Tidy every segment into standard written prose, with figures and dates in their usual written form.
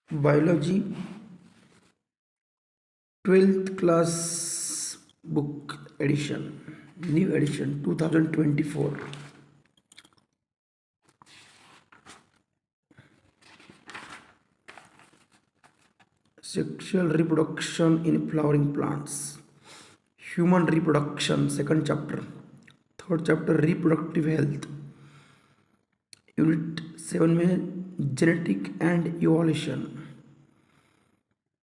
Biology 12th class book edition, new edition 2024. Sexual reproduction in flowering plants, human reproduction, second chapter, third chapter, reproductive health, unit 7 में genetic and evolution,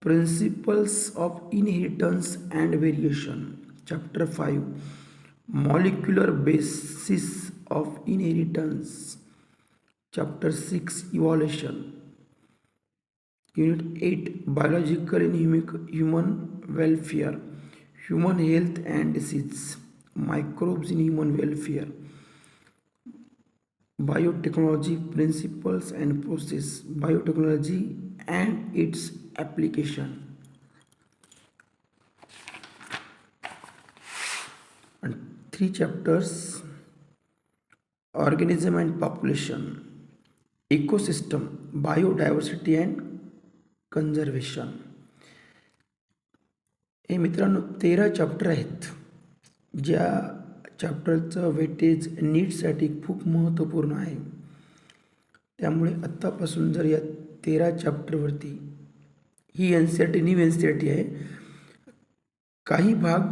principles of inheritance and variation, chapter 5, molecular basis of inheritance, chapter 6, evolution, unit 8, biological and human welfare, human health and disease, microbes in human welfare, biotechnology, principles and process, biotechnology and its application. And 3 chapters, organism and population, ecosystem, biodiversity and conservation. हे मित्रांनो 13 chapter आहेत, ज्या चॅप्टरचं weightage नीटसाठी खूप महत्त्वपूर्ण आहे. त्यामुळे आत्तापासून जर या 13 चॅप्टरवरती, ही NCERT न्यू NCERT आहे, काही भाग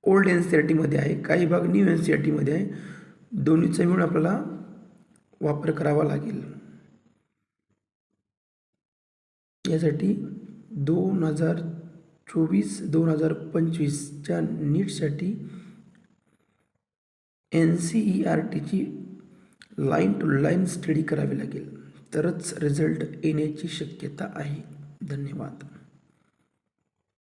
ओल्ड NCERT मध्ये आहे, काही भाग न्यू NCERT मध्ये आहे, दोन्हीचा मिळून आपल्याला वापर करावा लागेल. यासाठी 2024-2025च्या नीटसाठी NCERTची लाईन टू लाईन स्टडी करावी लागेल, तरच रिझल्ट येण्याची शक्यता आहे. धन्यवाद.